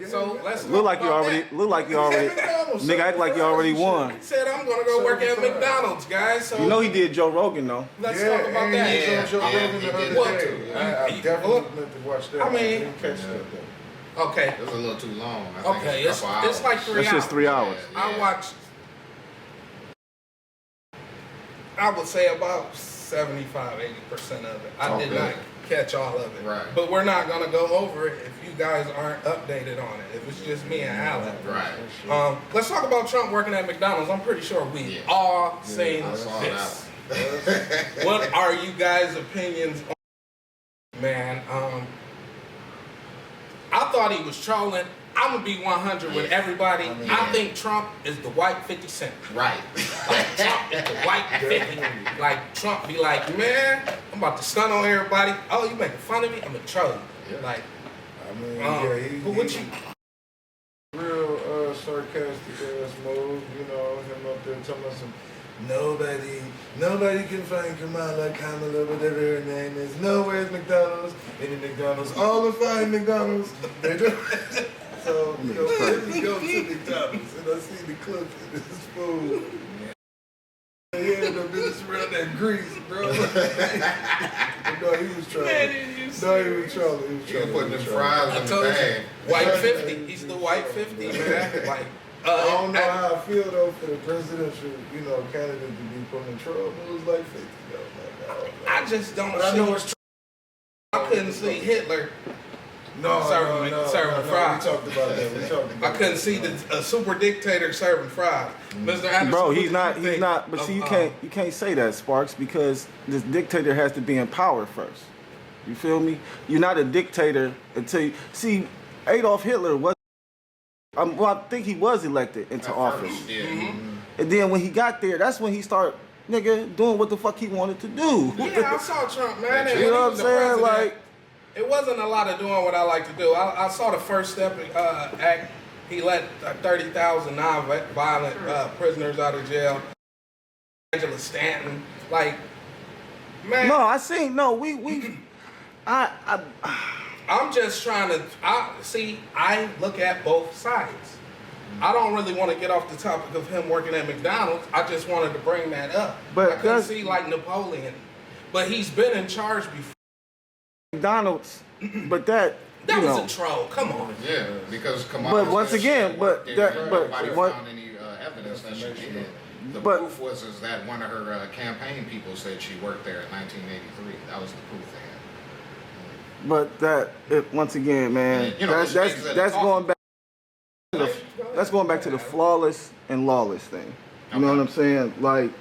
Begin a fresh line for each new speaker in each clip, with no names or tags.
So let's
look like you already. Nigga act like you already won.
He said I'm gonna go work at McDonald's, guys. So
You know he did Joe Rogan though.
let's talk about that.
Yeah, Joe Rogan the other day. I definitely meant to watch that.
I mean,
didn't catch that though.
Okay.
It was a little too long. I think
Okay,
it's
it's like 3 hours.
That's just 3 hours.
Yeah.
I watched. I would say about 75–80% of it. I did not catch all of it.
Right.
But we're not gonna go over it if you guys aren't updated on it. If it's just me and Alan.
Right.
Let's talk about Trump working at McDonald's. I'm pretty sure we all seen
I saw
this.
that.
What are you guys' opinions on man? I thought he was trolling. I'm gonna be 100 with everybody. I think Trump is the white 50 Cent.
Right.
Like Trump is the white 50. Like Trump be like, man, I'm about to stun on everybody. Oh, you making fun of me? I'm gonna troll you.
Yeah.
Like,
I mean,
but what you?
Real sarcastic ass move, you know, him up there telling us some nobody can find Kamala, whatever her name is. Nowhere's McDonald's, any McDonald's, all the fine McDonald's. They do. So, you know, let me go to McDonald's and I see the clip of this food. Yeah, the business around that grease, bro. No, he was trolling. No, he was trolling.
He was putting them fries in the bag.
White 50. He's the white 50, man. Like,
I don't know how I feel though for the presidential, you know, candidate to be putting in trouble. It was like 50 though.
I just don't
But I know it's
I couldn't see Hitler
serving
fries.
We talked about that.
I couldn't see a super dictator serving fries. Mr. Anderson,
Bro, he's not. But see, you can't say that, Sparks, because this dictator has to be in power first. You feel me? You're not a dictator until you see Adolf Hitler was. Well, I think he was elected into office. And then when he got there, that's when he started, nigga, doing what the fuck he wanted to do.
Yeah, I saw Trump, man.
You know what I'm saying? Like,
it wasn't a lot of doing what I like to do. I saw the First Step Act. He let 30,000 non-violent prisoners out of jail. Angela Stanton, like, man.
No,
I'm just trying to. I look at both sides. I don't really want to get off the topic of him working at McDonald's. I just wanted to bring that up.
But
I couldn't see like Napoleon, but he's been in charge before.
McDonald's, but that
was a troll. Come on.
Yeah, because Kamala.
But once again,
nobody found any evidence that she did. The proof was that one of her campaign people said she worked there in 1983. That was the proof they had.
But once again, man, that's going back. That's going back to the flawless and lawless thing. You know what I'm saying? Like,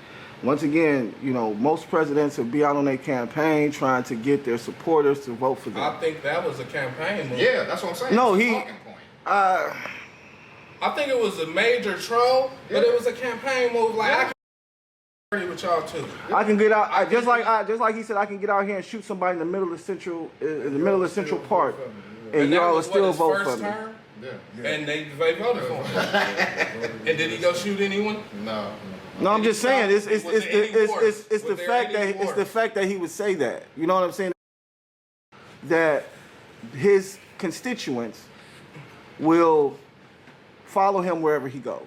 once again, you know, most presidents will be out on their campaign trying to get their supporters to vote for them.
I think that was a campaign move.
Yeah, that's what I'm saying.
No,
I think it was a major troll, but it was a campaign move. Like, I can agree with y'all too.
I can get out just like he said. I can get out here and shoot somebody in the middle of Central Park, and y'all will still vote for me.
Yeah. And they voted for him. And did he go shoot anyone?
No.
No, I'm just saying it's the fact that he would say that. You know what I'm saying? That his constituents will follow him wherever he goes.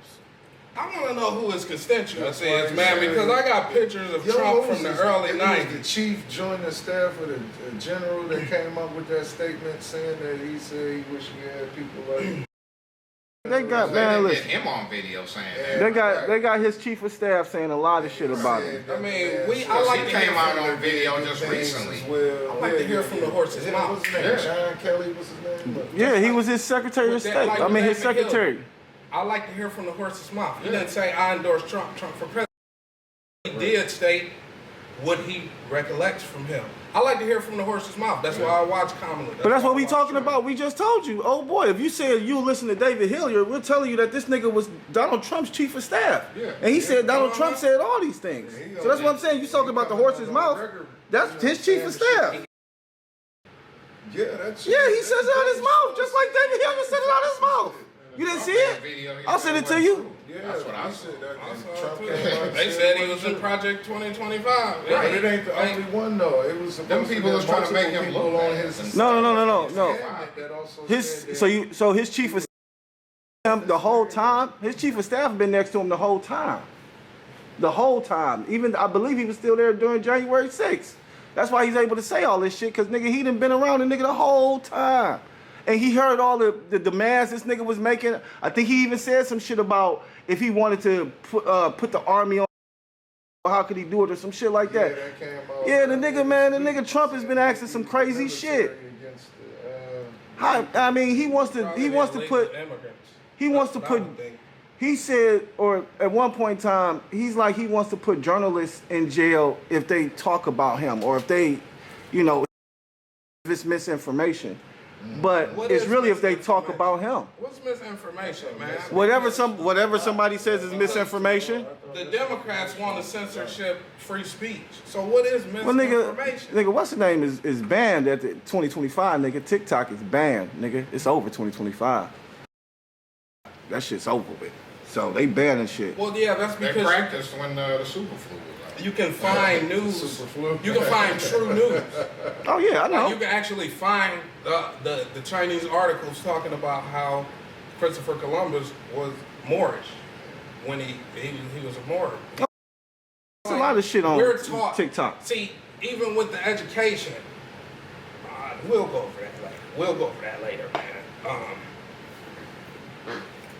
I want to know who his constituents is, man, because I got pictures of Trump from the early 90s.
The chief joined the staff of the general that came up with that statement saying that he said he wish he had people like.
They got
get him on video saying that.
They got his chief of staff saying a lot of shit about him.
I mean, I like to
came out on video just recently.
I like to hear from the horse's mouth.
What's his name? John Kelly, what's his name?
Yeah, he was his Secretary of State. I mean, his secretary.
I like to hear from the horse's mouth. He didn't say, I endorse Trump for president. He did state what he recollects from him. I like to hear from the horse's mouth. That's why I watch Kamala.
But that's what we talking about. We just told you. Oh, boy, if you said you listen to David Hilliard, we're telling you that this nigga was Donald Trump's chief of staff. Yeah. And he said Donald Trump said all these things. So that's what I'm saying. You talking about the horse's mouth. That's his chief of staff.
Yeah, that's
he says it out of his mouth, just like David Hilliard said it out of his mouth. You didn't see
That
it?
video, he
I'll
said
send it to
wasn't
you.
true.
Yeah,
That's what I
he
saw.
said that.
I
And
saw
Trump
it
came
too.
out
They
and
said he
it
was in
wasn't true.
Project 2025.
But it ain't the only one though. It was
Them
supposed to
people
be
was trying to make him
multiple
look
people on
bad.
his
No.
that also
His
said that
so his chief of staff the whole time. His chief of staff been next to him the whole time. The whole time. Even I believe he was still there during January 6th. That's why he's able to say all this shit, cause nigga he done been around the nigga the whole time. And he heard all the demands this nigga was making. I think he even said some shit about if he wanted to put the army on, how could he do it or some shit like that.
that came out.
Yeah, the nigga Trump has been asking some crazy shit.
Against
I mean, he wants to put. He wants to put. He said, or at one point in time, he's like he wants to put journalists in jail if they talk about him or if they, you know, if it's misinformation. But
What
it's
is
really if they talk
misinformation?
about him.
What's misinformation, man?
Whatever somebody says is misinformation.
The Democrats want a censorship-free speech. So what is
Well,
misinformation?
nigga, what's the name is banned at the 2025. Nigga, TikTok is banned. Nigga, it's over 2025. That shit's over with. So they banning shit.
Well, yeah, that's
They
because
practiced when the super flu was out.
you can find news.
Super flu.
You can find true news.
Oh yeah, I know.
Like you can actually find the Chinese articles talking about how Christopher Columbus was Moorish when he was a Moor.
There's a lot of shit on
We're taught
TikTok.
See, even with the education, we'll go over that later. We'll go over that later, man.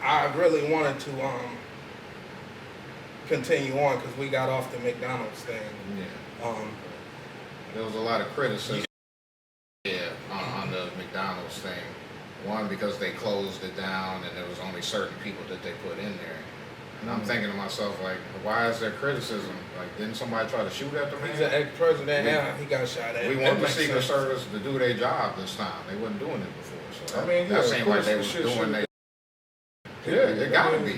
I really wanted to continue on because we got off the McDonald's thing.
Yeah. There was a lot of criticism on the McDonald's thing. One, because they closed it down and there was only certain people that they put in there. And I'm thinking to myself, like, why is there criticism? Like, didn't somebody try to shoot at the man?
He's an ex-president, and he got shot at.
We
That
want the
makes
Secret
sense.
Service to do their job this time. They wasn't doing it before. So that,
I mean, yeah,
that
of
seemed
course,
like they
the
was
shit
doing
should've-
their... Yeah, it gotta be.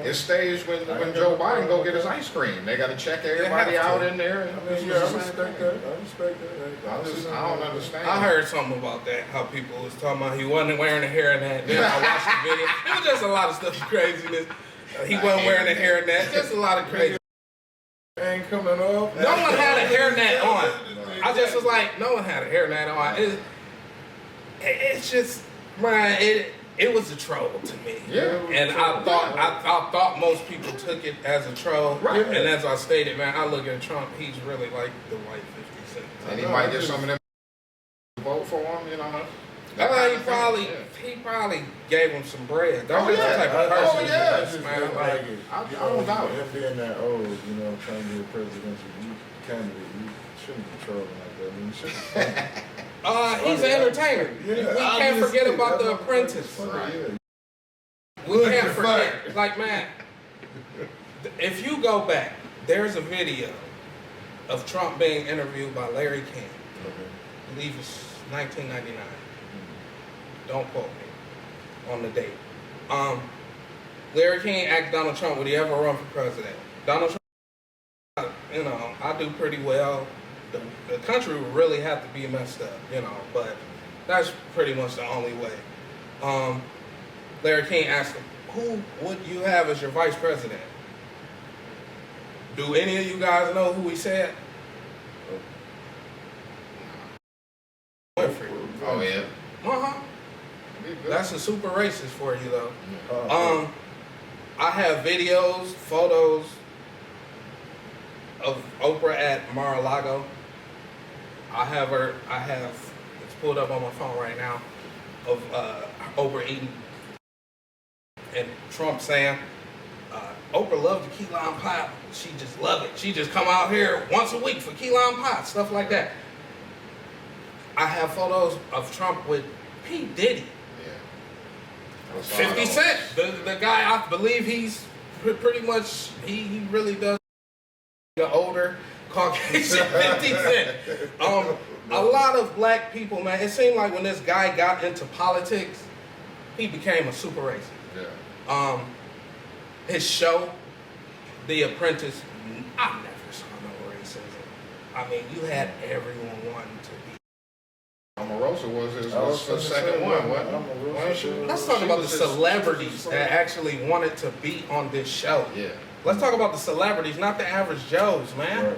It's staged when Joe Biden go get his ice cream. They gotta check everybody
have to.
out in there.
I mean, yeah, I respect that. I respect that.
I don't understand.
I heard something about that, how people was talking about he wasn't wearing a hairnet. Then I watched the video. It was just a lot of stuff craziness. He wasn't wearing a hairnet. Just a lot of crazy.
Ain't coming off.
No one had a hairnet on. I just was like, no one had a hairnet on. It's just, man, it was a troll to me.
Yeah.
And I thought most people took it as a troll.
Right.
And as I stated, man, I look at Trump, he's really like the white 50 Cent.
And he might get some of them vote for him, you know.
He probably gave him some bread. That's
Oh,
the
yeah.
type of
Oh,
person
yeah.
he is, man. Like,
I don't doubt it.
Him being that old, you know, trying to be a presidential candidate, you shouldn't be trolling like that. I mean, you shouldn't.
he's an entertainer. We can't forget about The Apprentice.
Right.
We can't forget. Like, man, if you go back, there's a video of Trump being interviewed by Larry King. I believe it's 1999. Don't quote me on the date. Larry King asked Donald Trump, would he ever run for president? Donald Trump, you know, I do pretty well. The country would really have to be messed up, you know, but that's pretty much the only way. Larry King asked him, who would you have as your vice president? Do any of you guys know who he said? Winfrey.
Oh, yeah.
Uh-huh. That's a super racist for you, though. I have videos, photos of Oprah at Mar-a-Lago. It's pulled up on my phone right now, of Oprah eating. And Trump saying, Oprah loved the key lime pie. She just loved it. She just come out here once a week for key lime pie, stuff like that. I have photos of Trump with P. Diddy. 50 Cent, the guy, I believe he's pretty much, he really does the older Caucasian 50 Cent. A lot of black people, man, it seemed like when this guy got into politics, he became a super racist.
Yeah.
His show, The Apprentice, I never saw no racism. I mean, you had everyone wanting to be.
Omarosa Oprah was his
I was
the
finna
second
say,
one,
I'm
wasn't
a
it?
real
Wasn't she?
sincere-
Let's talk
She
about the
was his-
celebrities that actually wanted to be on this show.
Yeah.
Let's talk about the celebrities, not the average Joes, man.
Right.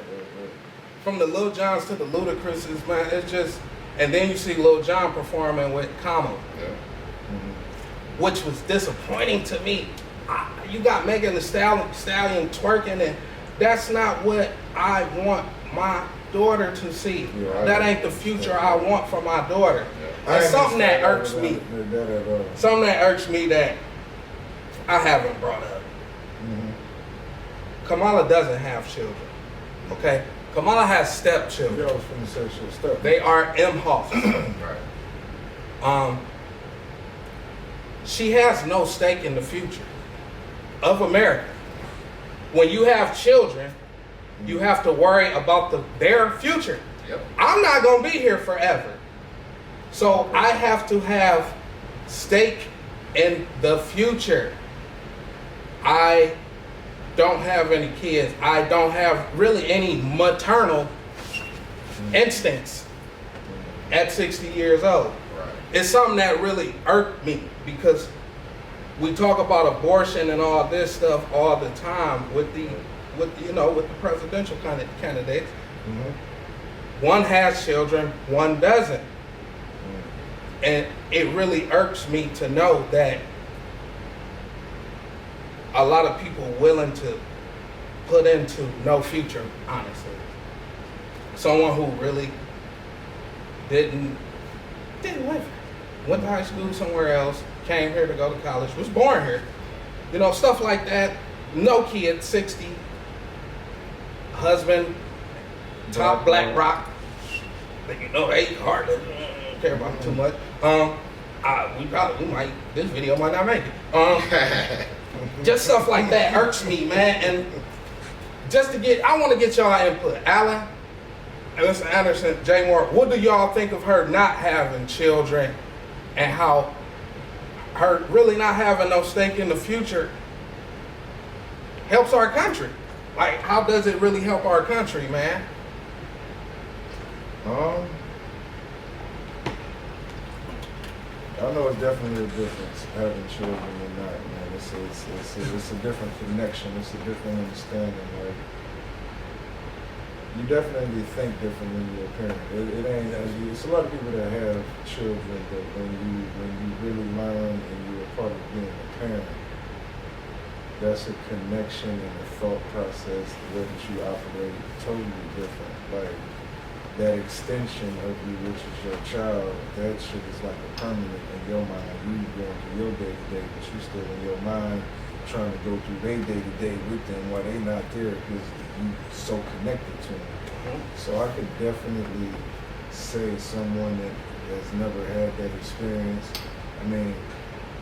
From the Lil Jons to the Ludacris's, man. It's just, and then you see Lil Jon performing with Kamala,
Yeah.
which was disappointing to me. You got Megan Thee Stallion twerking, and that's not what I want my daughter to see.
Yeah,
That ain't the future I want for my daughter.
I
It's
ain't
something that
understand
irks
that
me.
at all.
Something that irks me that I haven't brought up. Kamala doesn't have children. Okay? Kamala has stepchildren.
Y'all was finna say shit. Step.
They are imhoffs.
Right.
She has no stake in the future of America. When you have children, you have to worry about their future.
Yep.
I'm not going to be here forever. So I have to have stake in the future. I don't have any kids. I don't have really any maternal instincts at 60 years old.
Right.
It's something that really irked me because we talk about abortion and all this stuff all the time with the presidential candidates. One has children, one doesn't. And it really irks me to know that a lot of people willing to put into no future, honestly. Someone who really didn't live here. Went to high school somewhere else, came here to go to college, was born here. You know, stuff like that. No kid, 60. Husband, top black rock. You know, they hardly care about it too much. This video might not make it. Just stuff like that irks me, man. And I want to get y'all input. Alan, and Mr. Anderson, Jay Moore, what do y'all think of her not having children and how her really not having no stake in the future helps our country? Like, how does it really help our country, man?
I know it's definitely a difference having children and not, man. It's a different connection. It's a different understanding. Like, you definitely think different when you're a parent. It ain't as you. It's a lot of people that have children, but when you really learn and you're a part of being a parent, that's a connection and a thought process, the way that you operate, totally different. Like, that extension of you, which is your child, that shit is like a permanent in your mind. You going through your day-to-day, but you still in your mind trying to go through their day-to-day with them while they not there because you so connected to them. So I could definitely say someone that has never had that experience. I mean,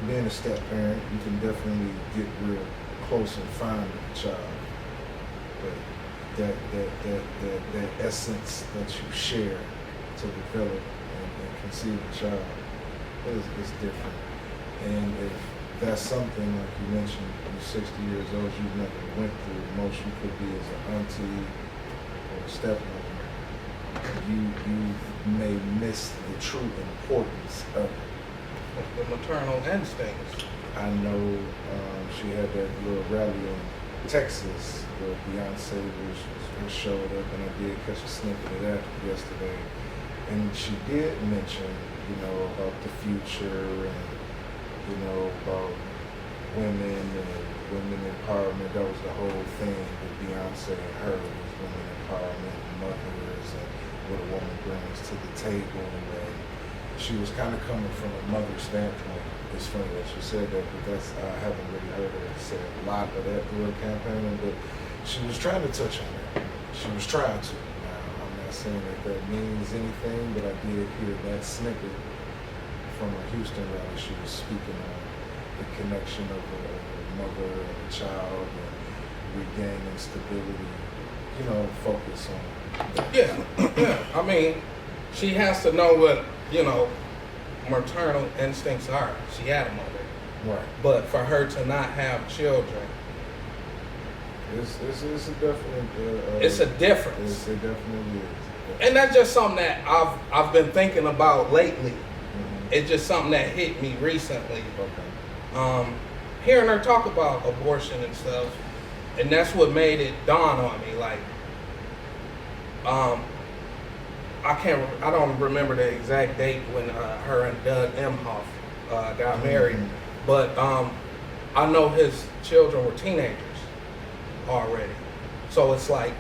being a step-parent, you can definitely get real close and fond of the child. But that essence that you share to develop and conceive a child is different. And if that's something like you mentioned, you're 60 years old, you've never went through, the most you could be as an auntie or a stepmother, you may miss the true importance of it.
The maternal instincts.
I know she had that little rally in Texas where Beyonce was showed up, and I did catch a snippet of that yesterday. And she did mention, about the future and, about women and women empowerment. That was the whole thing with Beyonce and her, was women empowerment and mothers and what a woman brings to the table. And she was kind of coming from a mother standpoint. It's funny that she said that, but I haven't really heard her say a lot of that through her campaign, but she was trying to touch on that. She was trying to. Now, I'm not saying that means anything, but I did hear that snippet from a Houston rally. She was speaking on the connection of a mother and a child and regaining stability, focus on that.
Yeah. I mean, she has to know what, maternal instincts are. She had a mother.
Right.
But for her to not have children,
It's a definite.
it's a difference.
It definitely is.
And that's just something that I've been thinking about lately.
Mm-hmm.
It's just something that hit me recently.
Okay.
Hearing her talk about abortion and stuff, and that's what made it dawn on me. Like, I don't remember the exact date when her and Doug Emhoff got married, but I know his children were teenagers already. So it's like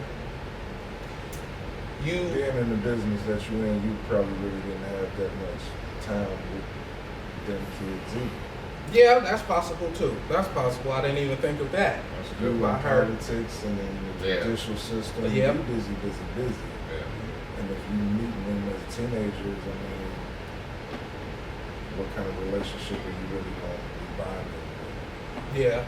Being in the business that you're in, you probably really didn't have that much time with them kids either.
Yeah, that's possible too. That's possible. I didn't even think of that.
That's a
You
good
were
one.
in politics and then the
Yeah.
judicial system.
Yeah.
You busy.
Yeah.
And if you meeting them as teenagers, I mean, what kind of relationship are you really going to be bonding with?
Yeah.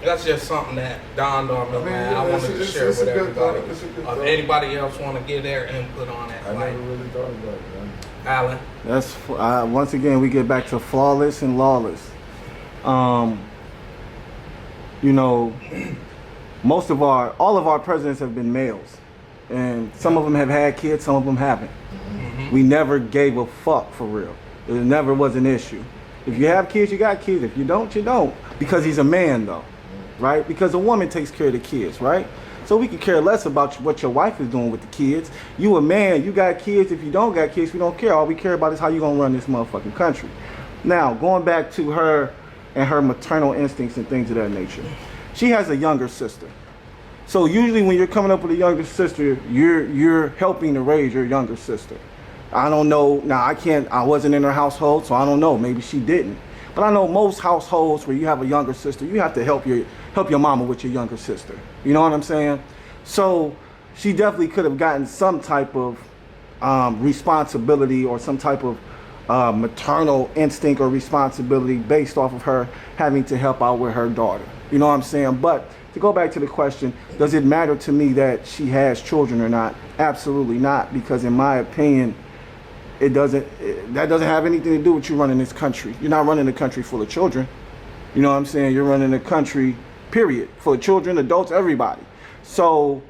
That's just something that dawned on me,
I mean,
man.
yeah,
I wanted to
it's
share
a
with
good
everybody.
thought. It's a good thought.
Anybody else want to give their input on it?
I
Like,
never really thought about it, man.
Alan.
That's once again we get back to flawless and lawless. You know, all of our presidents have been males, and some of them have had kids, some of them haven't.
Mm-hmm.
We never gave a fuck for real. It never was an issue. If you have kids, you got kids. If you don't, you don't. Because he's a man, though, right? Because a woman takes care of the kids, right? So we could care less about what your wife is doing with the kids. You a man, you got kids. If you don't got kids, we don't care. All we care about is how you gonna run this motherfucking country. Now, going back to her and her maternal instincts and things of that nature. She has a younger sister. So usually when you're coming up with a younger sister, you're helping to raise your younger sister. I don't know. Now I wasn't in her household, so I don't know. Maybe she didn't. But I know most households where you have a younger sister, you have to help your mama with your younger sister. You know what I'm saying? So she definitely could have gotten some type of responsibility or some type of maternal instinct or responsibility based off of her having to help out with her daughter. You know what I'm saying? But to go back to the question, does it matter to me that she has children or not? Absolutely not, because in my opinion, that doesn't have anything to do with you running this country. You're not running a country full of children. You know what I'm saying? You're running a country, period, full of children, adults, everybody. So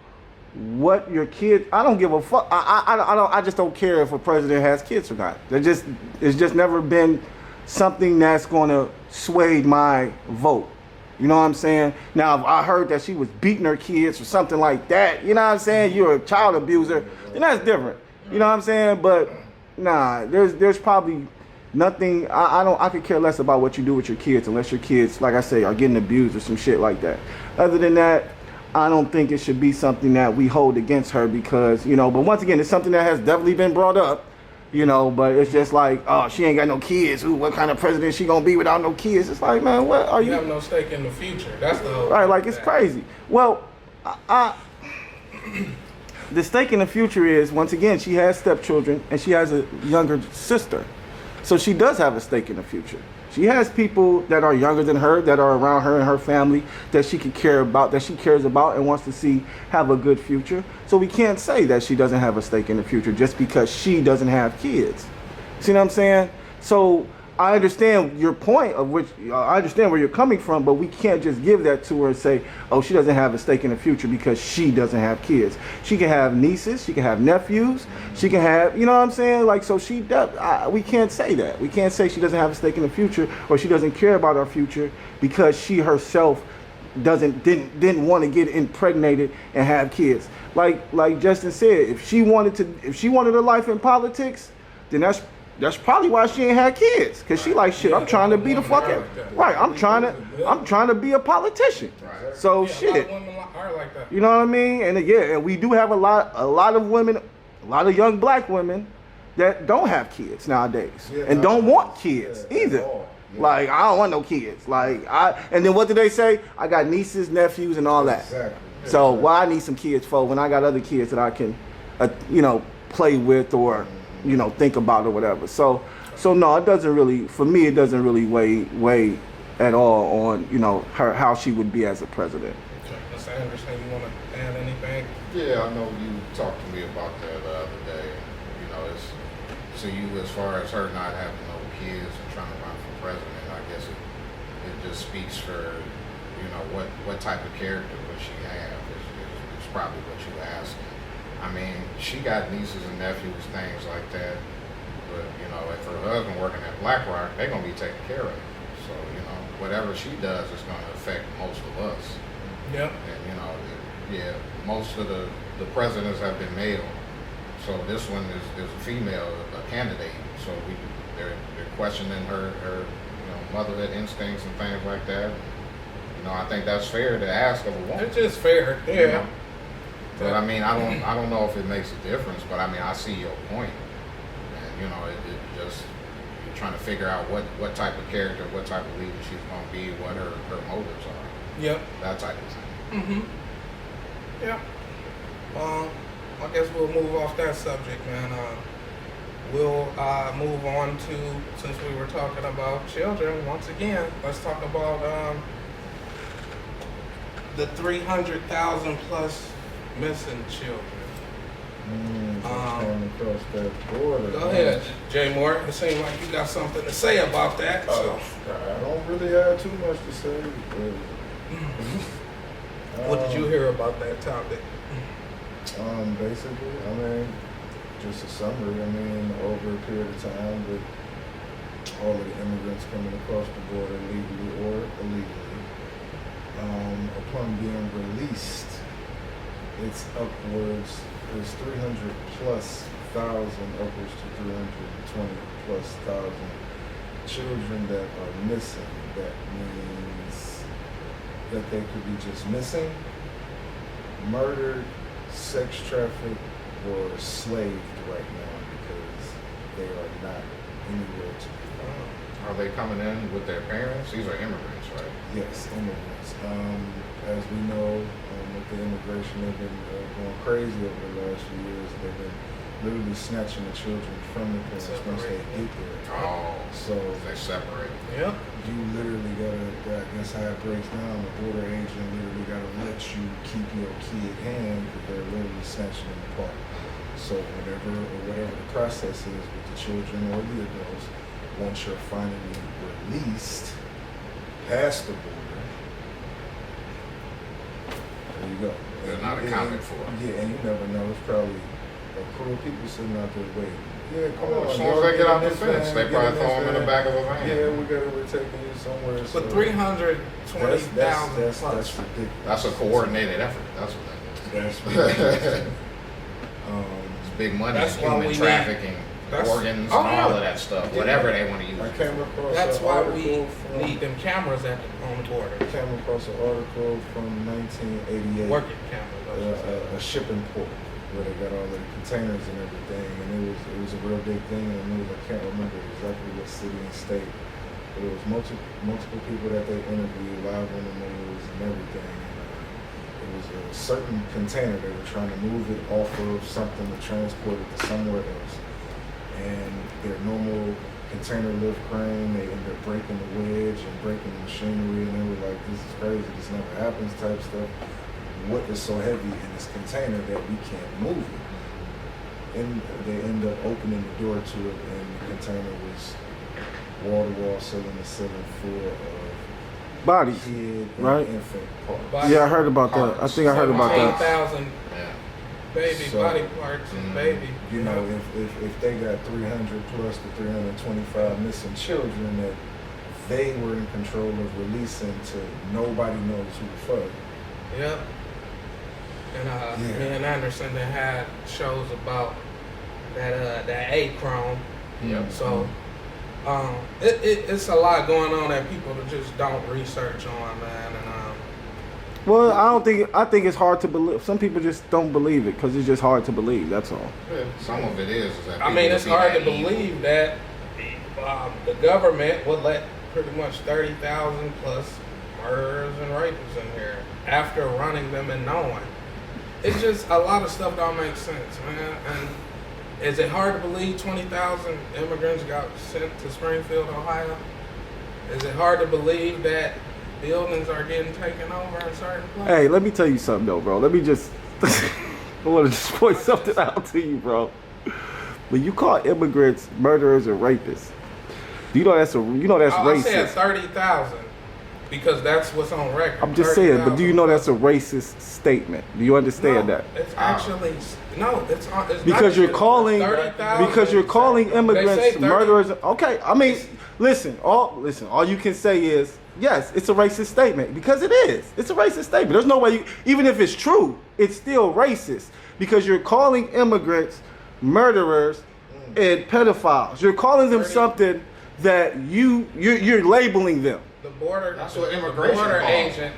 what your kid, I don't give a fuck. I just don't care if a president has kids or not. It's just never been something that's going to sway my vote. You know what I'm saying? Now, if I heard that she was beating her kids or something like that, you know what I'm saying? You're a child abuser, then that's different. You know what I'm saying? But nah, there's probably nothing. I could care less about what you do with your kids unless your kids, like I say, are getting abused or some shit like that. Other than that, I don't think it should be something that we hold against her because, you know, but once again, it's something that has definitely been brought up, you know, but it's just like, oh, she ain't got no kids. Ooh, what kind of president she gonna be without no kids? It's like, man, what are you?
You have no stake in the future. That's the whole
Right, like it's crazy. Well, the stake in the future is, once again, she has stepchildren and she has a younger sister. So she does have a stake in the future. She has people that are younger than her, that are around her and her family, that she can care about, that she cares about and wants to see have a good future. So we can't say that she doesn't have a stake in the future just because she doesn't have kids. See what I'm saying? So I understand your point of which, I understand where you're coming from, but we can't just give that to her and say, oh, she doesn't have a stake in the future because she doesn't have kids. She can have nieces, she can have nephews, she can have, you know what I'm saying? Like, so she does, we can't say that. We can't say she doesn't have a stake in the future or she doesn't care about our future because she herself didn't want to get impregnated and have kids. Like Justin said, if she wanted a life in politics, then that's probably why she ain't had kids. Cause she like, shit, I'm trying to be the fucking, right, I'm trying to be a politician.
Right.
So
Yeah,
shit.
A lot of women are like that.
You know what I mean? And yeah, and we do have a lot of women, a lot of young black women that don't have kids nowadays and don't want kids either. Like, I don't want no kids. Like, and then what do they say? I got nieces, nephews, and all that.
Exactly.
So what I need some kids for when I got other kids that I can, play with or, think about or whatever. So no, it doesn't really, for me, it doesn't really weigh at all on, her, how she would be as a president.
Mr. Anderson, you want to add anything?
Yeah, I know you talked to me about that the other day. It's so you, as far as her not having no kids and trying to run for president, I guess it just speaks for, what type of character would she have is probably what you asking. I mean, she got nieces and nephews, things like that. But, you know, if her husband working at BlackRock, they're going to be taken care of. So, you know, whatever she does is going to affect most of us.
Yep.
And, you know, yeah, most of the presidents have been male. So this one is a female, a candidate. So they're questioning her you know, motherhood instincts and things like that. You know, I think that's fair to ask of a woman.
It's just fair, yeah.
You know? But I mean, I don't know if it makes a difference. But I mean, I see your point. And you know, it just you're trying to figure out what type of character, what type of leader she's going to be, what her motives are.
Yep.
That type of thing.
Mm-hmm. Yep. I guess we'll move off that subject, man. We'll move on to, since we were talking about children, once again, let's talk about the 300,000 plus missing children.
Coming across that border.
Go ahead, Jay Moore. It seems like you got something to say about that. So.
I don't really have too much to say.
What did you hear about that topic?
Basically, I mean, just a summary. I mean, over a period of time, with all of the immigrants coming across the border legally or illegally, upon being released, it's upwards. There's 300 plus thousand, upwards to 320 plus thousand children that are missing. That means that they could be just missing, murdered, sex trafficked, or slaved right now because they are not anywhere to be found.
Are they coming in with their parents? These are immigrants, right?
Yes, immigrants. As we know, with the immigration, they've been going crazy over the last few years. They've been literally snatching the children from the parents once they get there.
Oh,
So
they separate.
Yep.
you literally gotta, that's how it breaks down. The border agent literally gotta let you keep your kid hand because they're literally snatching them apart. So whatever the process is with the children or the adults, once you're finally released past the border, there you go.
They're not accounted for.
Yeah, and you never know. It's probably a crew of people sitting out there waiting. Yeah, come on.
As soon as they get out the fence, they probably throw them in the back of a van.
Yeah, we're taking you somewhere.
But 320,000
that's
plus.
ridiculous.
That's a coordinated effort. That's what that is.
That's ridiculous.
It's big money
That's
in
why
human
we
trafficking,
that's-
organs,
oh,
and all
yeah.
of that stuff.
Yeah.
Whatever they want to use.
I
it
came
for.
across
That's
an
why
article
we
from,
need them cameras on the border.
I came across an article from 1988.
Working cameras. I should say.
A shipping port where they got all the containers and everything, and it was a real big thing. And I can't remember exactly what city and state, but it was multiple people that they interviewed live on the news and everything. It was a certain container they were trying to move it off of something to transport it to somewhere else, and their normal container lift crane, they ended up breaking the wedge and breaking the machinery, and they were like, "This is crazy. This never happens," type stuff. What is so heavy in this container that we can't move it? And they end up opening the door to it, and the container was wall to wall, ceiling to ceiling, full of
Bodies,
kid and
right?
infant parts.
Body
Yeah, I heard about that. I think I heard about that.
17,000
Yeah.
baby
So,
body parts and baby.
You know, if they got 300 plus to 325 missing children that they were in control of releasing to nobody knows who the fuck.
Yep. And
Yeah.
me and Anderson they had shows about that A-chrome.
Yep.
So it's a lot going on that people just don't research on, man. And
Well, I think it's hard to believe. Some people just don't believe it because it's just hard to believe. That's all.
Yeah, some of it is that
I mean,
people
it's
be
hard to
that evil.
believe that the government would let pretty much 30,000 plus murderers and rapists in here after running them and knowing. It's just a lot of stuff don't make sense, man. And is it hard to believe 20,000 immigrants got sent to Springfield, Ohio? Is it hard to believe that buildings are getting taken over in certain places?
Hey, let me tell you something though, bro. Let me just I want to just point something out to you, bro. When you call immigrants murderers or rapists, do you know that's
I said
racist?
30,000. because that's what's on record.
I'm just saying, but do you know
30,000
that's a racist statement? Do you understand
No,
that?
It's actually no. It's
Because you're calling
30,000.
immigrants
They say 30.
murderers. Okay, I mean, listen. All you can say is yes, it's a racist statement because it is. It's a racist statement. There's no way even if it's true, it's still racist because you're calling immigrants murderers and pedophiles. You're calling them
30.
something that you're labeling them.
The border.
That's what
the
immigration
border
calls.
agent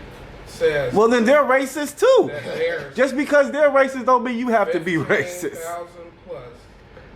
says.
Well, then they're racist too.
that there's
Just because they're racist don't mean you have to be
15,000
racist.
plus.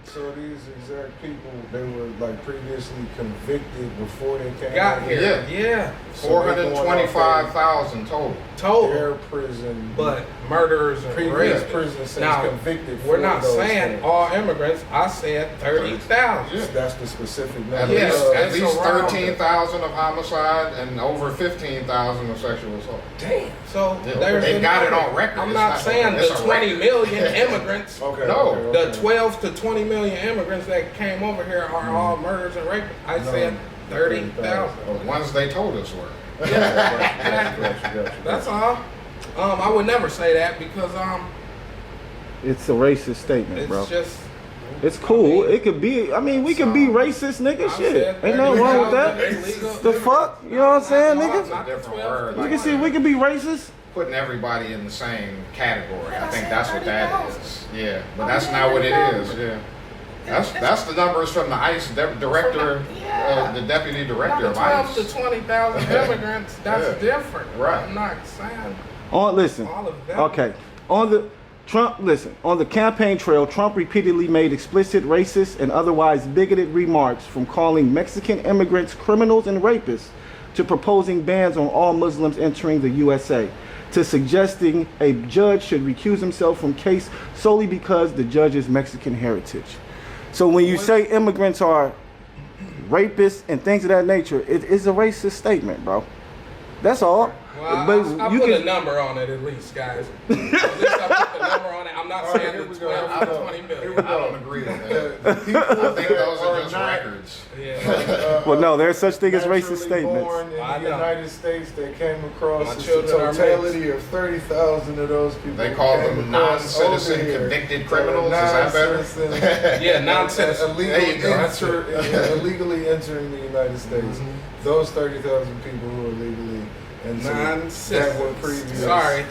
So these exact people, they were like previously convicted before they came
Got
over
here.
Yeah.
Yeah.
So they going off
425,000 total.
Total.
their prison,
But murderers and
previous
rapists.
prison sentence
Now,
convicted.
we're
for
not
those
saying
things.
all immigrants. I said 30,000.
Yeah.
That's the specific number.
At
Yeah,
least,
of-
at
it's
least
around
13,000 of homicide and over 15,000 of sexual assault.
Damn. So
Yeah,
there's
they
the
got it
number.
on record.
I'm
It's
not
not-
saying
it's
the
a
20
record.
million immigrants.
Okay.
No.
okay,
The 12 to 20 million immigrants that came over here are all murders and rapists. I
No,
said 30,000.
The ones they told us were.
Gotcha.
That's all. I would never say that because
It's a racist statement,
it's
bro.
just
It's cool.
I mean,
It could be. I mean, we can be racist, nigga.
I
Shit,
said
ain't nothing wrong with
30,000
that.
illegal
The fuck, you know what I'm saying, nigga?
Not the
Different
12.
word,
You
like-
can see, we can be racist.
Putting everybody in the same category. I think that's what that is. Yeah, but that's not what it is. Yeah. That's the numbers from the ICE director, the deputy director
The
of
12 to
ICE.
20,000 immigrants, that's
Yeah.
different.
Right.
I'm not saying
Listen.
all of that.
Okay. On the campaign trail, Trump repeatedly made explicit racist and otherwise bigoted remarks from calling Mexican immigrants criminals and rapists to proposing bans on all Muslims entering the USA to suggesting a judge should recuse himself from case solely because the judge's Mexican heritage. So when you say immigrants are rapists and things of that nature, it is a racist statement, bro. That's all.
Well,
But
I
you
put a
can.
number on it at least, guys. At least I put the number on it. I'm not
All right,
saying
here
the
we go.
12 to 20
Here
million.
we
I don't agree with that.
The people
I think those are
that
just
not,
records.
Yeah.
Well, no, there's such thing as
naturally
racist statements.
Born in
I
the
know.
United States, they came across
My
the
children are
totality of 30,000 of those people.
They call
came
them
across
non-citizen
over here.
convicted criminals. Is that better?
Non-citizen,
Yeah, non-citizen.
There you go.
illegally entering the United States.
Mm-hmm.
Those 30,000 people who are legally entering that were
Non-citizens.
previous.
Sorry,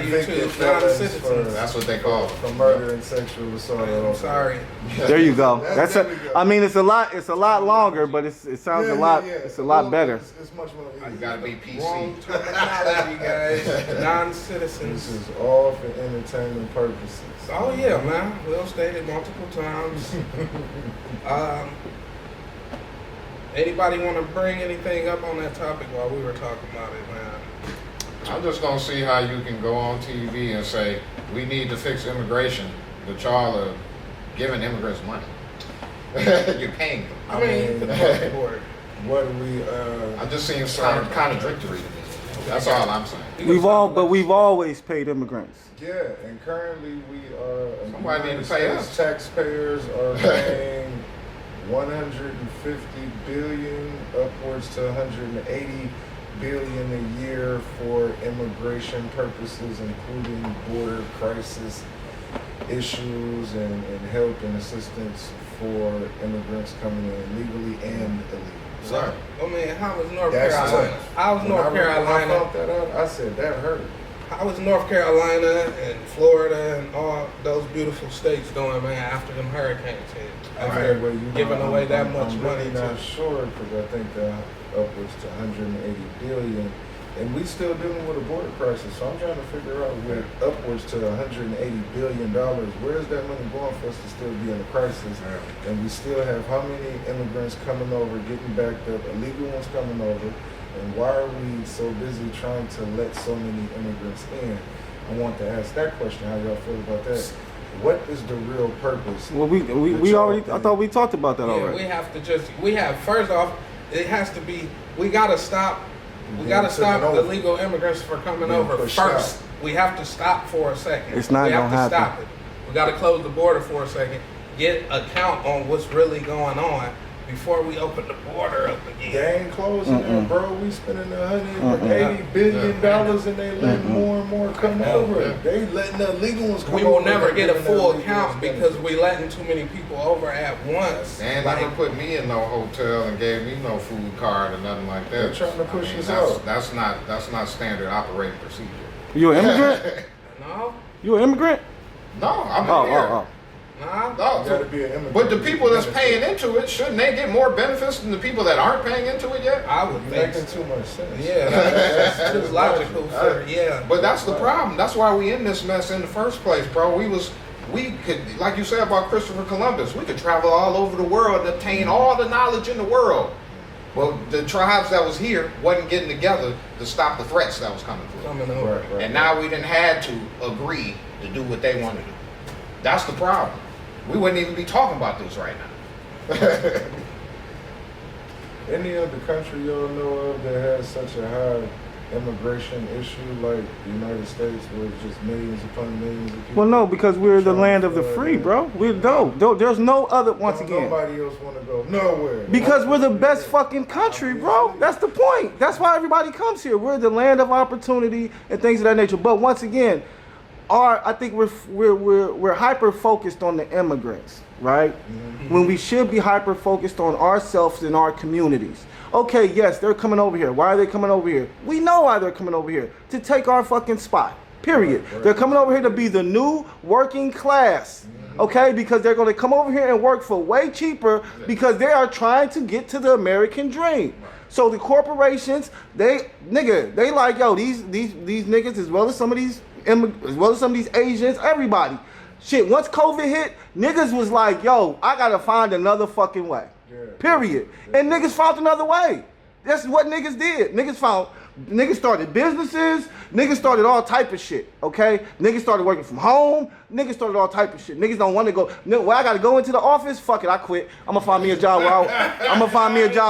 convicted
YouTube.
felons
Non-citizens.
That's what they call
for
them.
murder and sexual assault.
I'm sorry.
There you go. That's
There we go.
I mean, it's a lot longer, but it sounds a lot. It's a lot better.
It's much more easy.
You gotta be PC.
Wrong terminology, guys.
This
Non-citizens.
is all for entertainment purposes.
Oh yeah, man. Will stated multiple times. Anybody want to bring anything up on that topic while we were talking about it, man?
I'm just gonna see how you can go on TV and say we need to fix immigration, but y'all are giving immigrants money. You're paying them.
I mean, for the most part.
What do we?
I just seems contradictory to me. That's all I'm saying.
We've always paid immigrants.
Yeah, and currently we are.
Somebody
United
need to pay
States
us.
Taxpayers are paying 150 billion, upwards to 180 billion a year for immigration purposes, including border crisis issues and help and assistance for immigrants coming in legally and illegally.
Sorry.
I mean, how was North
That's
Carolina?
tough.
How was
When
North
When I
Carolina?
found that out, I said that hurt.
How was North Carolina and Florida and all those beautiful states doing, man, after them hurricanes hit? After
Well, you know,
giving away that
I'm
much
really
money
not
to
sure because I think upwards to 180 billion, and we still dealing with a border crisis. So I'm trying to figure out with upwards to 180 billion dollars, where is that money going for us to still be in a crisis? And we still have how many immigrants coming over, getting backed up, illegal ones coming over, and why are we so busy trying to let so many immigrants in? I want to ask that question. How y'all feel about that? What is the real purpose?
Well, we already. I thought we talked about that
yeah,
already.
we have first off, it has to be, we gotta stop
Took it over.
illegal immigrants from coming
Being
over
pushed
first.
out.
We have to stop for a second.
It's not
we have
gonna
to
happen.
stop it. We gotta close the border for a second, get a count on what's really going on, before we open the border up again.
They ain't closing there, bro. We spending $180 billion and they letting more and more come over. They letting the illegal ones come over.
We will never get a full count because we letting too many people over at once.
They ain't never put me in no hotel and gave me no food card or nothing like that.
They're trying to push us out.
That's not standard operating procedure.
You an immigrant?
No,
You an immigrant?
No, I'm here.
nah.
No,
You gotta be an immigrant.
but the people that's paying into it, shouldn't they get more benefits than the people that aren't paying into it yet?
I would
You're
think
making
so.
too much sense.
Yeah, that's too logical for
But that's the problem. That's why we in this mess in the first place, bro. We could, like you said about Christopher Columbus, we could travel all over the world and obtain all the knowledge in the world. Well, the tribes that was here wasn't getting together to stop the threats that was coming through.
coming over.
Right.
And now we done had to agree to do what they want to do. That's the problem. We wouldn't even be talking about this right now.
Any other country y'all know of that has such a high immigration issue like the United States, where it's just millions upon millions of people?
Well, no, because we're the land of the free, bro. We're dope. There's no other, once again.
Nobody else want to go nowhere.
Because we're the best fucking country, bro. That's the point. That's why everybody comes here. We're the land of opportunity and things of that nature. But once again, I think we're hyper focused on the immigrants, right? When we should be hyper focused on ourselves and our communities. Okay, yes, they're coming over here. Why are they coming over here? We know why they're coming over here. To take our fucking spot. Period. Right. They're coming over here to be the new working class. Okay, because they're going to come over here and work for way cheaper because they are trying to get to the American dream. So the corporations, they like, yo, these niggas as well as some of these Asians, everybody. Shit, once COVID hit, niggas was like, yo, I gotta find another fucking way. Period. And niggas found another way. That's what niggas did. Niggas started businesses, niggas started all type of shit, okay? Niggas started working from home, niggas started all type of shit. Niggas don't want to go, well, I gotta go into the office, fuck it, I quit. I'm gonna find me a job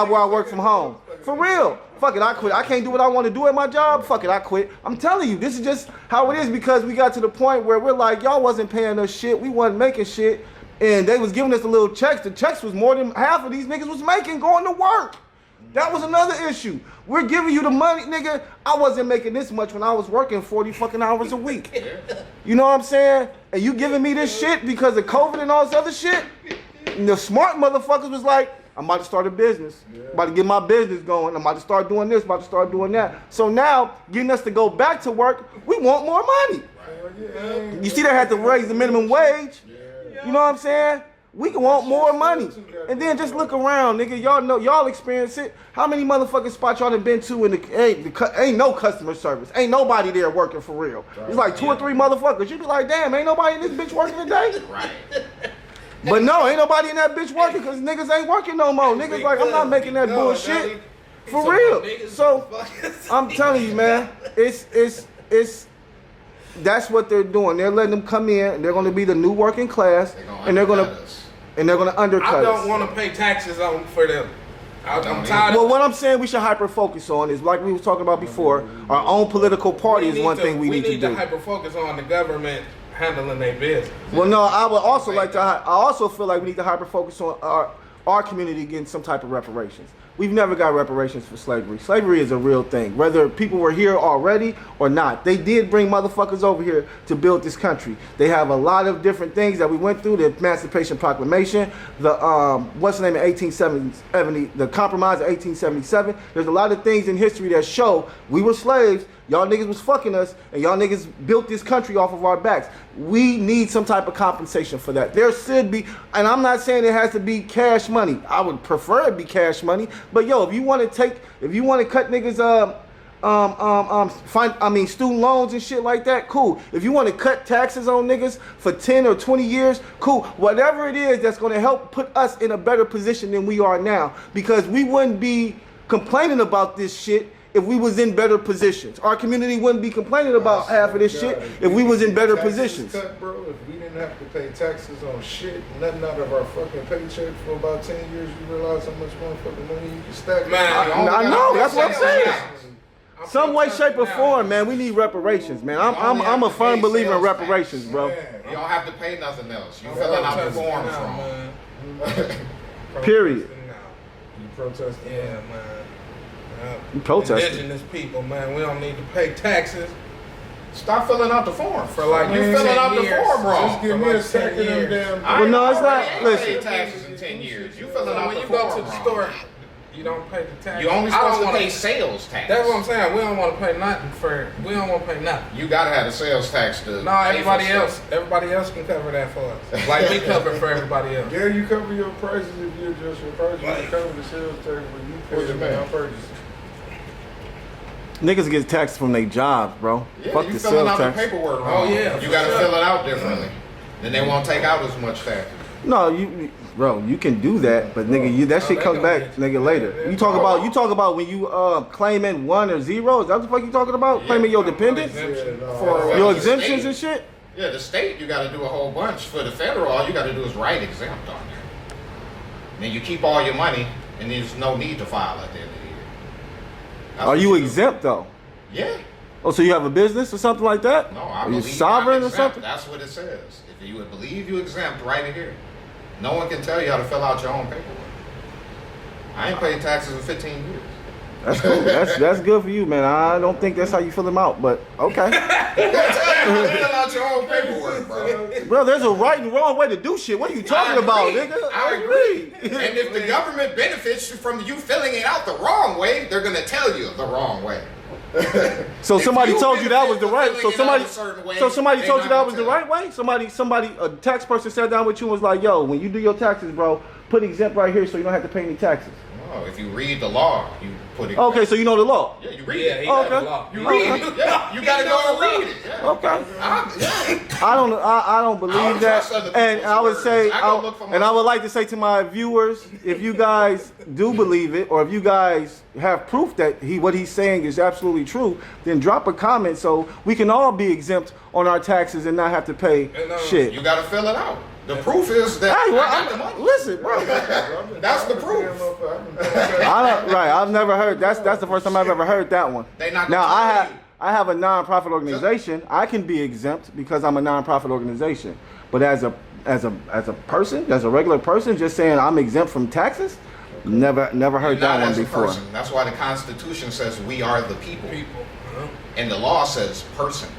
where I work from home. For real. Fuck it, I quit. I can't do what I want to do at my job. Fuck it, I quit. I'm telling you, this is just how it is because we got to the point where we're like, y'all wasn't paying us shit. We wasn't making shit. And they was giving us the little checks. The checks was more than half of these niggas was making going to work. That was another issue. We're giving you the money, nigga. I wasn't making this much when I was working 40 fucking hours a week. You know what I'm saying? And you giving me this shit because of COVID and all this other shit? And the smart motherfuckers was like, I'm about to start a business. I'm about to get my business going. I'm about to start doing this, about to start doing that. So now, getting us to go back to work, we want more money. You see they had to raise the minimum wage. You know what I'm saying? We want more money. And then just look around, nigga. Y'all know, y'all experience it. How many motherfucking spots y'all done been to and ain't no customer service. Ain't nobody there working for real. It's like 2 or 3 motherfuckers. You be like, damn, ain't nobody in this bitch working today?
Right.
But no, ain't nobody in that bitch working because niggas ain't working no more. Niggas like, I'm not making that bullshit. For real. So, I'm telling you, man, it's that's what they're doing. They're letting them come in and they're gonna be the new working class and they're gonna undercut us.
I don't want to pay taxes for them. I'm tired.
Well, what I'm saying we should hyper focus on is like we was talking about before. Our own political party is one thing we need to do.
We need to hyper focus on the government handling their business.
Well, no, I would also like to. I also feel like we need to hyper focus on our community getting some type of reparations. We've never got reparations for slavery. Slavery is a real thing, whether people were here already or not. They did bring motherfuckers over here to build this country. They have a lot of different things that we went through, the Emancipation Proclamation, the, what's the name of 1870, the Compromise of 1877. There's a lot of things in history that show we were slaves, y'all niggas was fucking us, and y'all niggas built this country off of our backs. We need some type of compensation for that. There should be, and I'm not saying it has to be cash money. I would prefer it be cash money, but yo, if you want to cut niggas student loans and shit like that, cool. If you want to cut taxes on niggas for 10 or 20 years, cool. Whatever it is that's going to help put us in a better position than we are now, because we wouldn't be complaining about this shit if we was in better positions. Our community wouldn't be complaining about half of this shit if we was in better positions.
Cut, bro, if we didn't have to pay taxes on shit, nothing out of our fucking paycheck for about 10 years, you realize how much motherfucking money you can stack.
Man,
I know, that's what I'm saying. Some way, shape, or form, man, we need reparations, man. I'm a firm believer in reparations, bro.
You don't have to pay nothing else. You filling out the form from.
Period.
protesting.
Yeah, man.
You protesting.
Indigenous people, man, we don't need to pay taxes.
Stop filling out the form.
For like
you filling
10
out the
years.
form wrong.
Just give me a second of them damn.
Well, no, it's not-
I
listen.
ain't paid taxes in 10 years. You filling
So
out
when
the
you
form
go to the
wrong.
store, you don't pay the tax.
You only
I don't
supposed to
wanna-
pay sales tax.
That's what I'm saying. We don't want to pay nothing for. We don't want to pay nothing.
You gotta have a sales tax to.
No,
pay for
everybody
stuff.
else can cover that for us. Like we cover for everybody else.
Yeah, you cover your prices if you adjust your prices. You cover the sales tax when you pay
What you
the
mean?
damn purchase.
Niggas get taxed from their jobs, bro.
Yeah,
Fuck
you
the
filling
sales
out
tax.
the paperwork wrong.
Oh, yeah,
You
for
gotta
sure.
fill it out differently. Then they won't take out as much tax.
No, bro, you can do that, but nigga, that shit
they
comes
gonna
back,
get
nigga, later. You talk about when you claiming 1 or 0. Is that what the fuck you talking about?
Yeah.
Claiming your dependents,
Yeah, no,
For
your
the
exemptions
state.
and shit.
Yeah, the state, you gotta do a whole bunch. For the federal, all you gotta do is write exempt on there. Then you keep all your money, and there's no need to file at the end of the year. That's
Are
what
you
do.
exempt though?
Yeah.
Oh, so you have a business or something like that?
No, I
Are you
believe
sovereign
I'm
or
exempt.
something?
That's what it says. If you would believe you exempt, write it here. No one can tell you how to fill out your own paperwork. I ain't paid taxes in 15 years.
That's cool. That's good for you, man. I don't think that's how you fill them out, but okay.
They tell you how to fill out your own paperwork, bro.
Bro, there's a right and wrong way to do shit. What are you talking about, nigga?
I agree. And if the government benefits from you filling it out the wrong way, they're gonna tell you the wrong way.
So
If
somebody
you
told you that was the right.
benefit
So
from filling it
somebody,
out a certain way,
so somebody
they
told you
not
that was the
gonna
right way. Somebody, a tax person sat down with you and was like, "Yo, when you do your taxes, bro, put exempt right here so you don't have to pay any taxes."
No, if you read the law, you put it.
Okay, so you know the law.
Yeah, you read
Yeah,
it.
he got
Okay.
the law.
You read it. Yeah, you gotta go and read it. Yeah.
Okay.
Yeah.
I don't believe
I don't
that,
trust other
and
people's
I would
words.
say,
I go look for
and I would
myself.
like to say to my viewers, if you guys do believe it, or if you guys have proof that what he's saying is absolutely true, then drop a comment so we can all be exempt on our taxes and not have to pay
And,
shit.
You gotta fill it out. The proof is that
Hey, well,
I got the money.
listen, bro.
That's the proof.
I've never heard. That's the first time I've ever heard that one.
They not
Now
gonna tell you.
I have a nonprofit organization. I can be exempt because I'm a nonprofit organization. But as a person, as a regular person, just saying I'm exempt from taxes, never heard
Not
that one
as a
before.
person. That's why the Constitution says we are the people,
People.
and the law says person.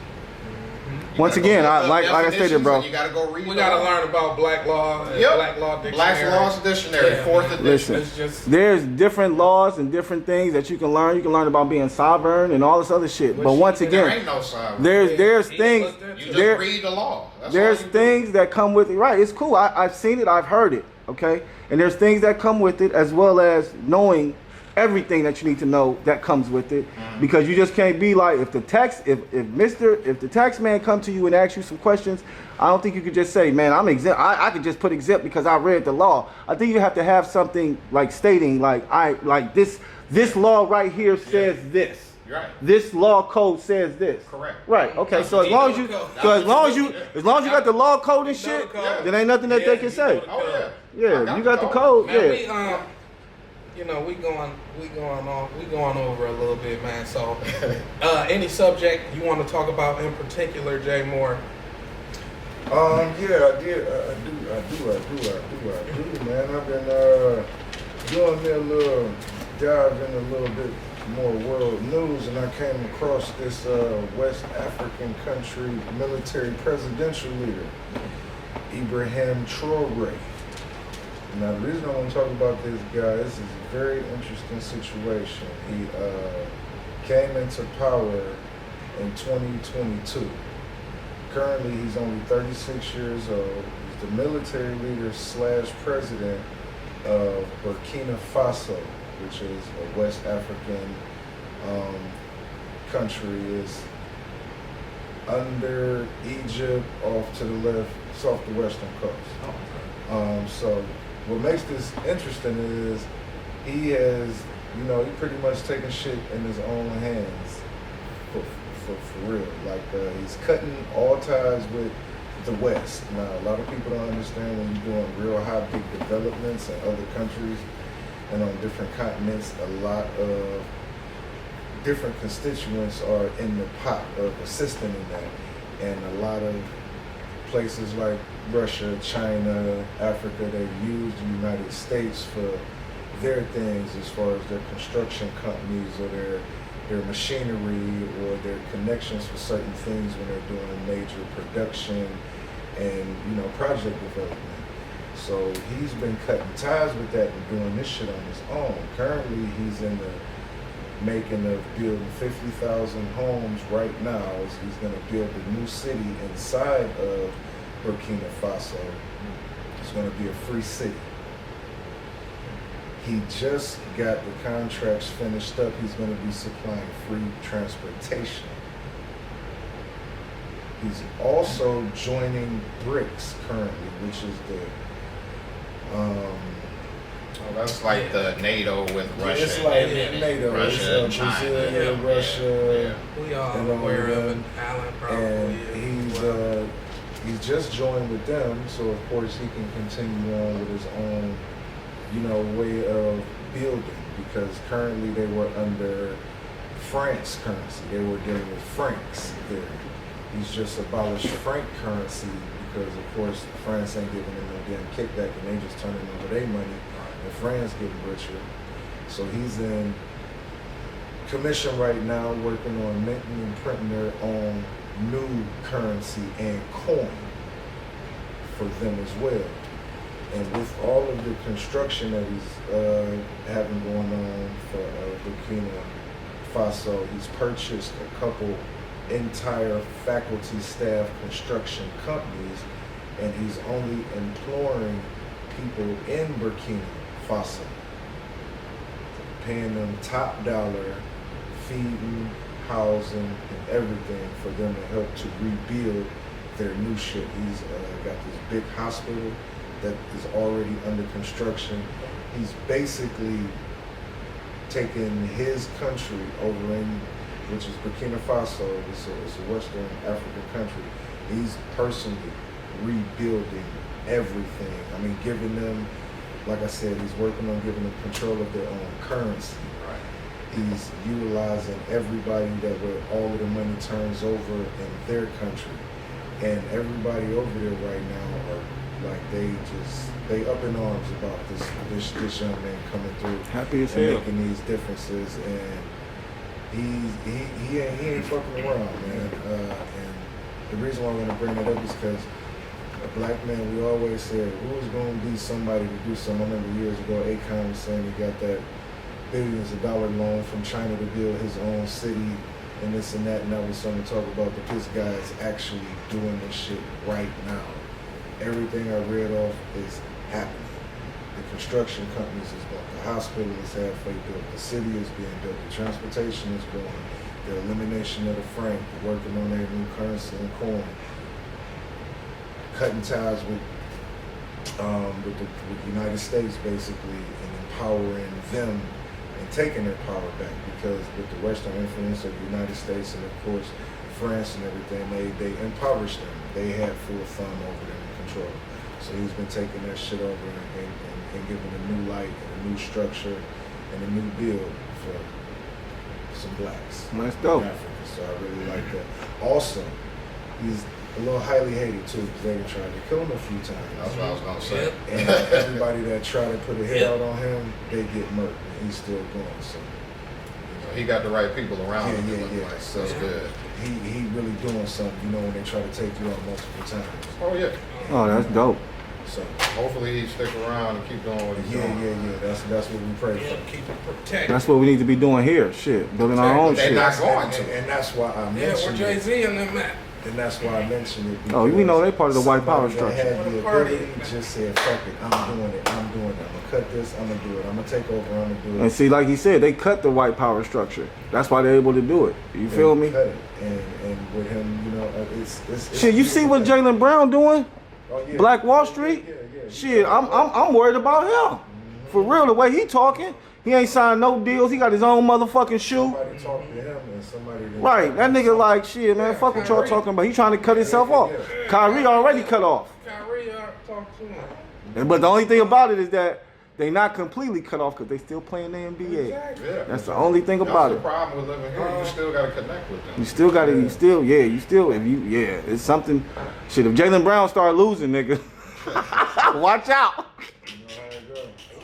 You
Once
gotta go
again,
look
I-
up
like I stated,
definitions,
bro.
and you gotta go read.
We
the
gotta
law.
learn about black law and
Yep.
black law dictionary.
Black's Laws Dictionary,
Yeah.
4th edition.
Listen,
It's just
there's different laws and different things that you can learn. You can learn about being sovereign and all this other shit. But once
There
again,
ain't no sovereign.
there's
He
things.
looked into
You
it.
just
there-
read the law. That's
There's
all you do.
things that come with it. Right, it's cool. I've seen it. I've heard it. Okay, and there's things that come with it as well as knowing everything that you need to know that comes with it, because you just can't be like if the tax man come to you and ask you some questions, I don't think you could just say, man, I'm exempt. I could just put exempt because I read the law. I think you have to have something like stating like this law right here says this.
Right.
This law code says this.
Correct.
Right. Okay. So as
You
long
know
as you,
the code.
so as long as you got the law code and
You know
shit,
the code.
then ain't nothing that
Yeah,
they can
you
say.
know the
Oh
code.
yeah.
Yeah, you got the code.
Man,
Yeah.
we going over a little bit, man. So, any subject you want to talk about in particular, Jay Moore?
Yeah, I did. I do, man. I've been doing me a little dive in a little bit more world news, and I came across this West African country military presidential leader, Ibrahim Traore. Now, the reason I want to talk about this guy, this is a very interesting situation. He came into power in 2022. Currently, he's only 36 years old. He's the military leader / president of Burkina Faso, which is a West African country. Is under Egypt, off to the left, it's off the western coast. So what makes this interesting is he has, he pretty much taken shit in his own hands for real. Like he's cutting all ties with the West. Now, a lot of people don't understand when you're doing real high big developments in other countries and on different continents, a lot of different constituents are in the pot of assisting in that. And a lot of places like Russia, China, Africa, they've used the United States for, their things as far as their construction companies or their machinery or their connections for certain things when they're doing major production and project development. So he's been cutting ties with that and doing this shit on his own. Currently, he's in the making of building 50,000 homes right now. He's going to build a new city inside of Burkina Faso. It's going to be a free city. He just got the contracts finished up. He's going to be supplying free transportation. He's also joining BRICS currently, which is
that's like the NATO with Russia.
It's like NATO.
Russia and China.
Brazil, Russia.
We all
and
aware of it.
them.
Alan probably
And
is.
he's just joined with them, so of course he can continue on with his own, way of building, because currently they were under France currency. They were dealing with francs there. He's just abolished franc currency because, of course, France ain't giving them no damn kickback and they just turning over their money and France getting richer. So he's in commission right now working on minting and printing their own new currency and coin for them as well. And with all of the construction that he's having going on for Burkina Faso, he's purchased a couple entire faculty staff construction companies, and he's only employing people in Burkina Faso, paying them top dollar, feeding, housing, and everything for them to help to rebuild their new shit. He's got this big hospital that is already under construction. He's basically taken his country over in, which is Burkina Faso. It's a Western African country. He's personally rebuilding everything. I mean, giving them, like I said, he's working on giving them control of their own currency. He's utilizing everybody that where all of the money turns over in their country. And everybody over there right now are like, they up in arms about this young man coming through.
Happy as
and
hell.
making these differences, and he ain't fucking around, man. And the reason why I want to bring it up is because a black man, we always said, who's going to be somebody to do something? I remember years ago, Akon was saying he got that billions of dollar loan from China to build his own city and this and that, and that was something to talk about, but this guy is actually doing this shit right now. Everything I read off is happening. The construction companies is built, the hospital is halfway built, the city is being built, the transportation is going, the elimination of the franc, working on their new currency and coin, cutting ties with the United States basically, and empowering them and taking their power back, because with the Western influence of the United States and of course France and everything, they impoverished them. They had full thumb over them and control. So he's been taking that shit over and giving a new light and a new structure and a new build for some blacks.
That's dope.
In Africa. So I really like that. Also, he's a little highly hated too, because they tried to kill him a few times.
That's what I was gonna say.
And everybody that tried to put a hit out on him, they get murked. And he's still going. So
He got the right people around him. it looked
yeah.
like.
So
That's good.
he really doing something, when they try to take you out multiple times.
Oh yeah.
Oh, that's dope.
So
Hopefully he stick around and keep doing what he's doing.
yeah. That's what we pray
Yeah,
for.
keep it protected.
That's what we need to be doing here. Shit, building our own
They're
shit.
not going to.
And that's why I
Yeah, where
mentioned it.
Jay-Z and them at.
And that's why I mentioned it.
Oh, we know they
because
part of the white power
somebody that
structure.
had the ability just said, fuck it, I'm doing it. I'm going to cut this, I'm going to do it. I'm going to take over, I'm going to do it.
And see, like he said, they cut the white power structure. That's why they're able to do it. You feel me?
Cut it. And with him, it's
Shit, you see what Jaylen Brown doing?
Oh, yeah.
Black Wall Street?
Yeah.
Shit, I'm worried about him. For real, the way he talking, he ain't signed no deals. He got his own motherfucking shoe.
Somebody talked to him and somebody didn't
Right,
talk
that
to
nigga
him.
like, shit, man, fuck what y'all talking about. He trying to cut himself off. Kyrie already cut off.
Kyrie talked to him.
But the only thing about it is that they not completely cut off because they still playing the NBA.
Exactly.
Yeah.
That's the only thing about
That's
it.
the problem with living here. You still gotta connect with them.
You still gotta, shit, if Jaylen Brown start losing, nigga, watch out.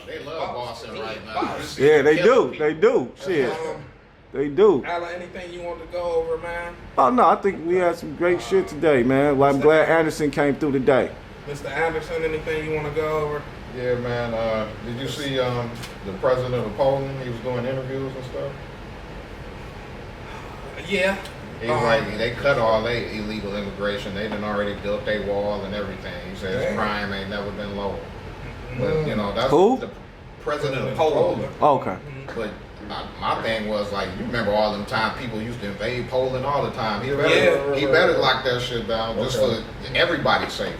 They love Boston right like, man,
Wow.
Yeah, they
killing
do. They do. Shit,
Um,
they do.
Alan, anything you want to go over, man?
Oh no, I think we had some great shit today, man. Well, I'm glad Anderson came through today.
Mr. Anderson, anything you want to go over?
Yeah, man. Did you see the president of Poland? He was doing interviews and stuff.
Yeah.
He's like, they cut all their illegal immigration. They done already built their wall and everything. He says
Damn.
crime ain't never been lower. But, you know, that's
Who?
the president of Poland.
Oh, okay.
But my thing was like, you remember all them time people used to invade Poland all the time. He better,
Yeah.
he better lock that shit down just for everybody's safety.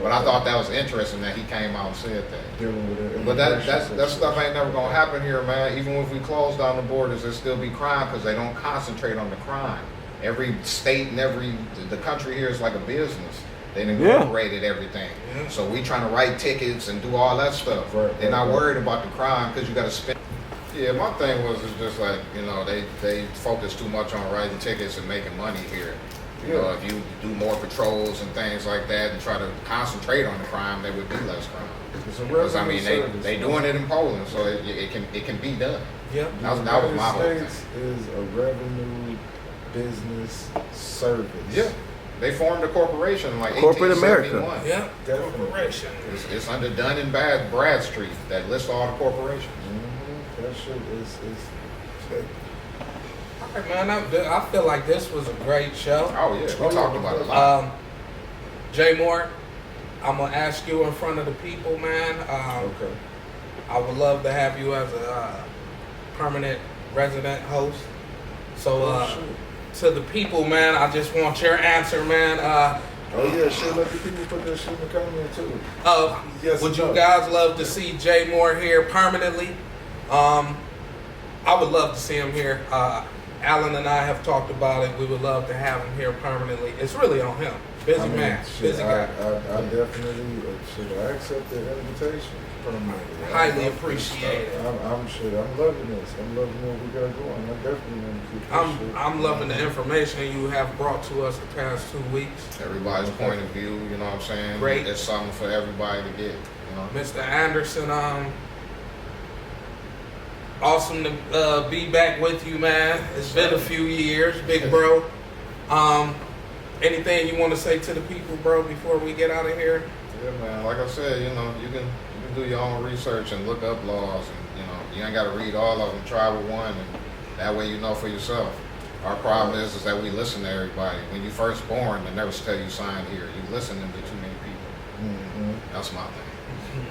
But I thought that was interesting that he came out and said that.
Dealing with it.
But that stuff ain't never gonna happen here, man. Even if we close down the borders, there still be crime because they don't concentrate on the crime. Every state and the country here is like a business. They incorporated everything.
Yeah.
So we trying to write tickets and do all that stuff.
Right,
They're not
right.
worried about the crime because you got to spend. Yeah, my thing was it's just like, you know, they focus too much on writing tickets and making money here. You know, if you do more patrols and things like that and try to concentrate on the crime, there would be less crime.
It's a
Because I
revenue
mean,
service,
they
man.
doing it in Poland, so it can be done.
Yep.
That was
The
my
United
whole thing.
States is a revenue business service.
Yeah, they formed a corporation in like
Corporate
1871.
Yep.
Definitely.
Corporation.
It's under Dun and Bradstreet that lists all the corporations.
That shit is
All right, man. I feel like this was a great show.
Oh yeah, we talked about it a lot.
Jay Moore, I'm gonna ask you in front of the people, man.
okay.
I would love to have you as a permanent resident host. So, to the people, man, I just want your answer, man.
Oh yeah, shit. Let the people put their shit in the comment too. Yes,
Would
or
you
no?
guys love to see Jay Moore here permanently? I would love to see him here. Alan and I have talked about it. We would love to have him here permanently. It's really on him. Busy
I mean,
man,
shit,
busy guy.
I definitely I accept the invitation. Permanently.
Highly appreciated.
I'm loving this. I'm loving what we got going. I definitely want to keep this shit.
I'm loving the information you have brought to us the past 2 weeks.
Everybody's point of view, you know what I'm saying?
Great.
It's something for everybody to get, you know.
Mr. Anderson, awesome to be back with you, man. It's been a few years, big bro. Anything you want to say to the people, bro, before we get out of here?
Yeah, man. Like I said, you know, you can do your own research and look up laws, and you know, you ain't got to read all of them. Try with one, and that way you know for yourself. Our problem is that we listen to everybody. When you first born, they never tell you sign here. You listening to too many people. That's my thing.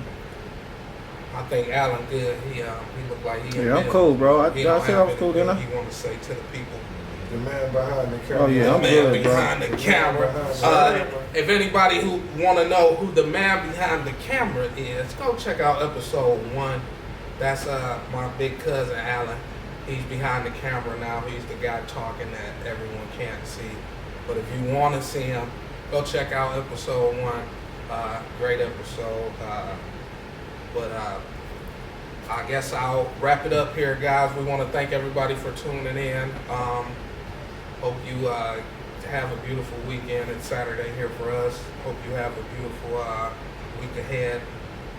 I think Alan good. He looked like he.
Yeah, I'm cool, bro.
He
I
don't
said I
have
was cool, didn't I?
anything he want to say to the people.
The man behind the camera.
Oh, yeah, I'm
Man
good, bro.
behind the camera. If anybody who want to know who the man behind the camera is, go check out episode 1. That's my big cousin Alan. He's behind the camera now. He's the guy talking that everyone can't see. But if you want to see him, go check out episode 1. Great episode. I guess I'll wrap it up here, guys. We want to thank everybody for tuning in. Hope you have a beautiful weekend. It's Saturday here for us. Hope you have a beautiful week ahead.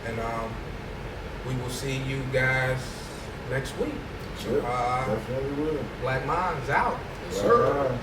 And we will see you guys next week.
Sure, definitely will.
Black Minds out.
Yes, sir.
Right on.